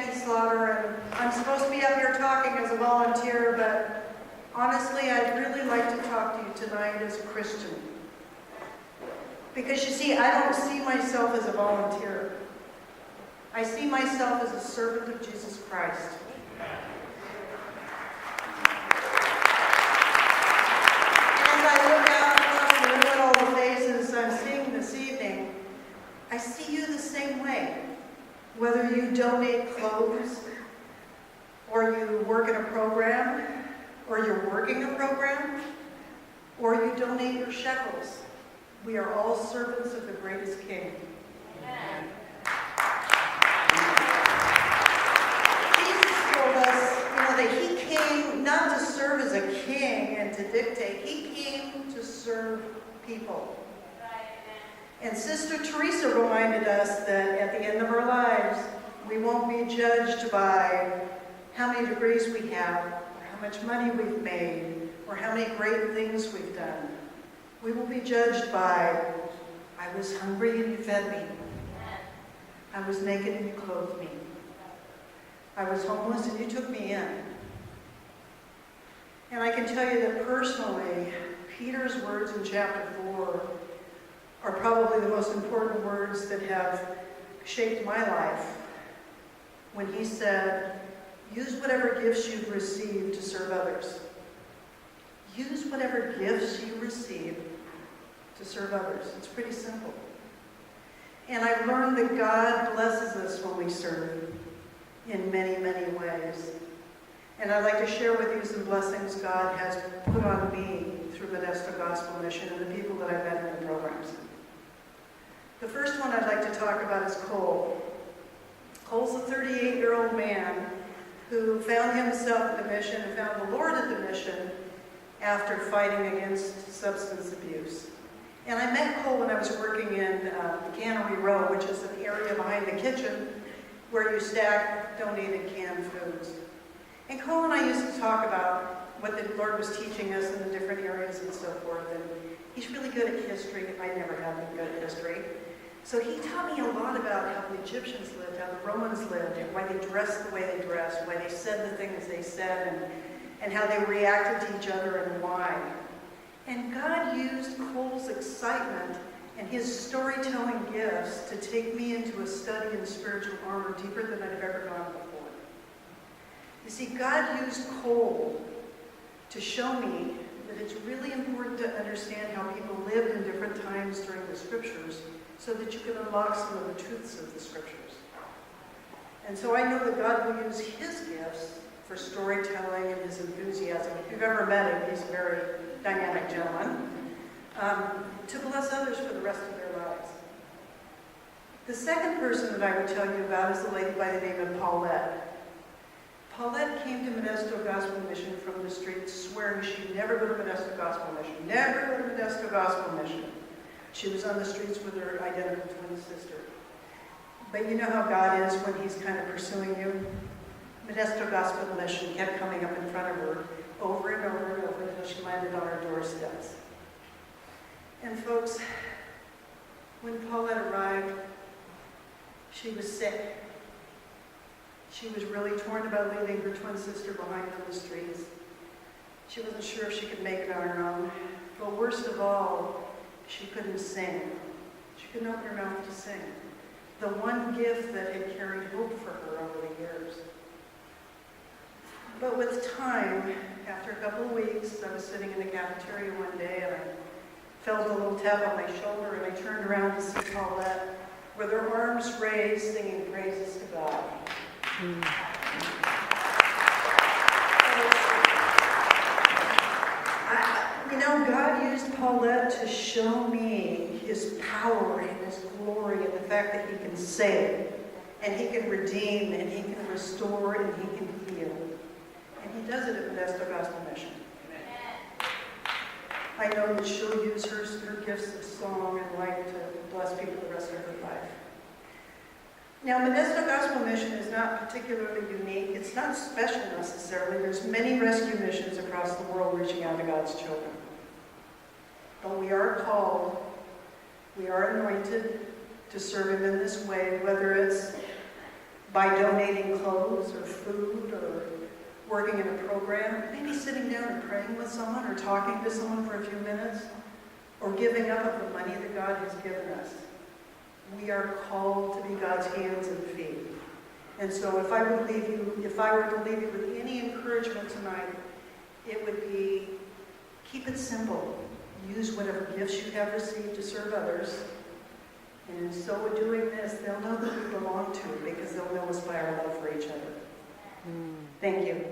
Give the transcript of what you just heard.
Becky Slaughter, and I'm supposed to be up here talking as a volunteer, but honestly, I'd really like to talk to you tonight as a Christian. Because you see, I don't see myself as a volunteer. I see myself as a servant of Jesus Christ. As I look out across the room at all the faces I'm seeing this evening, I see you the same way. Whether you donate clothes, or you work in a program, or you're working a program, or you donate your shekels, we are all servants of the greatest King. Amen. Jesus told us, that he came not to serve as a king and to dictate. He came to serve people. And Sister Teresa reminded us that at the end of our lives, we won't be judged by how many degrees we have, or how much money we've made, or how many great things we've done. We will be judged by, I was hungry and you fed me. I was naked and you clothed me. I was homeless and you took me in. And I can tell you that personally, Peter's words in chapter 4 are probably the most important words that have shaped my life. When he said, use whatever gifts you've received to serve others. Use whatever gifts you receive to serve others. It's pretty simple. And I've learned that God blesses us when we serve in many, many ways. And I'd like to share with you some blessings God has put on me through Modesto Gospel Mission and the people that I've met in the programs. The first one I'd like to talk about is Cole. Cole's a 38-year-old man who found himself at the mission and found the Lord at the mission after fighting against substance abuse. And I met Cole when I was working in the Cannery Row, which is an area behind the kitchen where you stack donated canned foods. And Cole and I used to talk about what the Lord was teaching us in the different areas and so forth. And he's really good at history. I never have been good at history. So he taught me a lot about how the Egyptians lived, how the Romans lived, and why they dressed the way they dressed, why they said the things they said, and how they reacted to each other and why. And God used Cole's excitement and his storytelling gifts to take me into a study in spiritual armor deeper than I'd ever gone before. You see, God used Cole to show me that it's really important to understand how people lived in different times during the scriptures so that you can unlock some of the truths of the scriptures. And so I know that God will use his gifts for storytelling and his enthusiasm. If you've ever met him, he's a very dynamic gentleman, to bless others for the rest of their lives. The second person that I would tell you about is a lady by the name of Paulette. Paulette came to Modesto Gospel Mission from the streets swearing she'd never go to Modesto Gospel Mission, never go to Modesto Gospel Mission. She was on the streets with her identical twin sister. But you know how God is when he's kind of pursuing you? Modesto Gospel Mission kept coming up in front of her over and over and over until she landed on her doorsteps. And folks, when Paulette arrived, she was sick. She was really torn about leaving her twin sister behind on the streets. She wasn't sure if she could make it on her own. But worst of all, she couldn't sing. She couldn't open her mouth to sing. The one gift that had carried hope for her over the years. But with time, after a couple of weeks, I was sitting in the cafeteria one day and I felt a little tap on my shoulder and I turned around to see Paulette with her arms raised, singing praises to God. God used Paulette to show me his power and his glory and the fact that he can save and he can redeem and he can restore and he can heal. And he does it at Modesto Gospel Mission. I know that she'll use her gifts of song and light to bless people the rest of her life. Now, Modesto Gospel Mission is not particularly unique. It's not special necessarily. There's many rescue missions across the world reaching out to God's children. But we are called, we are anointed to serve him in this way, whether it's by donating clothes or food or working in a program, maybe sitting down and praying with someone or talking to someone for a few minutes, or giving up of the money that God has given us. We are called to be God's hands and feet. And so if I were to leave you with any encouragement tonight, it would be, keep it simple. Use whatever gifts you have received to serve others. And in so doing this, they'll know that we belong to it because they'll know us by our love for each other. Thank you.